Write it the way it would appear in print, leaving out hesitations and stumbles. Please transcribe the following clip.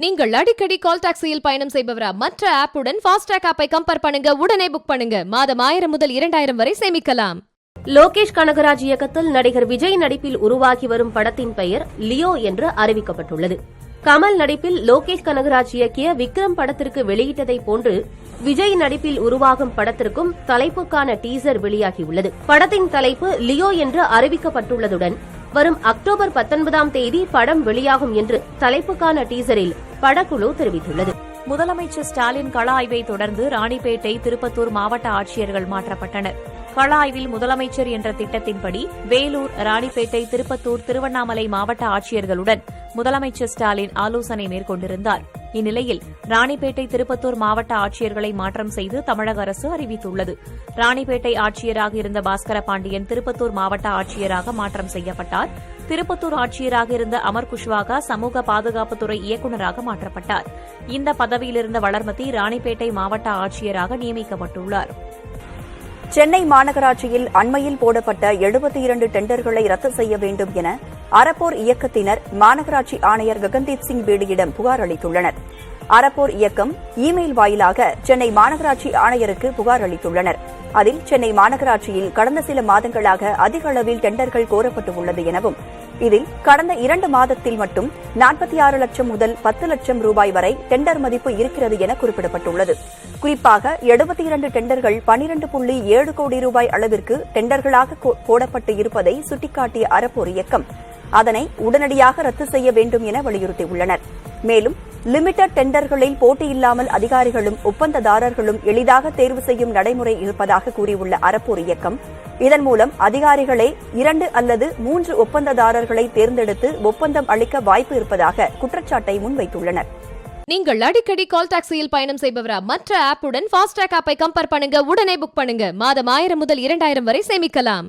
நீங்கள் அடிக்கடி கால் டாக்ஸியில் பயணம் செய்பவரா? மற்ற ஆப்புடன் ஃபாஸ்டாக் ஆப்பை கம்பேர் பண்ணுங்க, உடனே புக் பண்ணுங்க. மாதம் 1000 முதல் 2000 வரை சேமிக்கலாம். லோகேஷ் கனகராஜ் இயக்கத்தில் நடிகர் விஜய் நடிப்பில் உருவாகி வரும் படத்தின் பெயர் லியோ என்று அறிவிக்கப்பட்டுள்ளது. கமல் நடிப்பில் லோகேஷ் கனகராஜ் இயக்கிய விக்ரம் படத்திற்கு வெளியிட்டதை போன்று விஜய் நடிப்பில் உருவாகும் படத்திற்கும் தலைப்புக்கான டீசர் வெளியாகியுள்ளது. படத்தின் தலைப்பு லியோ என்று அறிவிக்கப்பட்டுள்ளதுடன் வரும் அக்டோபர் 19ஆம் தேதி படம் வெளியாகும் என்று தலைப்புக்கான டீசரில் படக்குழு தெரிவித்துள்ளது. முதலமைச்சர் ஸ்டாலின் கள ஆய்வை தொடர்ந்து ராணிப்பேட்டை, திருப்பத்தூர் மாவட்ட ஆட்சியர்கள் மாற்றப்பட்டனர். கள ஆய்வில் முதலமைச்சர் என்ற திட்டத்தின்படி வேலூர், ராணிப்பேட்டை, திருப்பத்தூர், திருவண்ணாமலை மாவட்ட ஆட்சியர்களுடன் முதலமைச்சர் ஸ்டாலின் ஆலோசனை மேற்கொண்டிருந்தார். இந்நிலையில் ராணிப்பேட்டை, திருப்பத்தூர் மாவட்ட ஆட்சியர்களை மாற்றம் செய்து தமிழக அரசு அறிவித்துள்ளது. ராணிப்பேட்டை ஆட்சியராக இருந்த பாஸ்கர பாண்டியன் திருப்பத்தூர் மாவட்ட ஆட்சியராக மாற்றம் செய்யப்பட்டார். திருப்பத்தூர் ஆட்சியராக இருந்த அமர் குஷ்வாகா சமூக பாதுகாப்புத்துறை இயக்குநராக மாற்றப்பட்டார். இந்த பதவியிலிருந்த வளர்மதி ராணிப்பேட்டை மாவட்ட ஆட்சியராக நியமிக்கப்பட்டுள்ளார். சென்னை மாநகராட்சியில் அண்மையில் போடப்பட்ட 72 டெண்டர்களை ரத்து செய்ய வேண்டும் என அறப்போர் இயக்கத்தினர் மாநகராட்சி ஆணையர் ககன்தீப் சிங் பேடியிடம் புகார் அளித்துள்ளனர். அறப்போர் இயக்கம் இமெயில் வாயிலாக சென்னை மாநகராட்சி ஆணையருக்கு புகார் அளித்துள்ளனர். அதில் சென்னை மாநகராட்சியில் கடந்த சில மாதங்களாக அதிக அளவில் டெண்டர்கள் கோரப்பட்டுள்ளது எனவும் இதில் கடந்த 2 மாதத்தில் மட்டும் 46 லட்சம் முதல் 10 லட்சம் ரூபாய் வரை டெண்டர் மதிப்பு இருக்கிறது என குறிப்பிடப்பட்டுள்ளது. குறிப்பாக 72 டெண்டர்கள் 12.7 கோடி ரூபாய் அளவிற்கு டெண்டர்களாக போடப்பட்டு இருப்பதை சுட்டிக்காட்டிய அறப்போர் இயக்கம் அதனை உடனடியாக ரத்து செய்ய வேண்டும் என வலியுறுத்தியுள்ளனர். மேலும் லிமிடெட் டெண்டர்களில் போட்டியில்லாமல் அதிகாரிகளும் ஒப்பந்ததாரர்களும் எளிதாக தேர்வு செய்யும் நடைமுறை இருப்பதாக கூறியுள்ள அறப்போர் இயக்கம் இதன் மூலம் அதிகாரிகளே 2 அல்லது 3 ஒப்பந்ததாரர்களை தேர்ந்தெடுத்து ஒப்பந்தம் அளிக்க வாய்ப்பு இருப்பதாக குற்றச்சாட்டை முன்வைத்துள்ளனர். நீங்கள் அடிக்கடி கால் டாக்ஸியில் பயணம் செய்பவரா? மற்ற ஆப்புடன் ஃபாஸ்டாக் ஆப்பை கம்பேர் பண்ணுங்க, உடனே புக் பண்ணுங்க. மாதம் 1000 முதல் 2000 வரை சேமிக்கலாம்.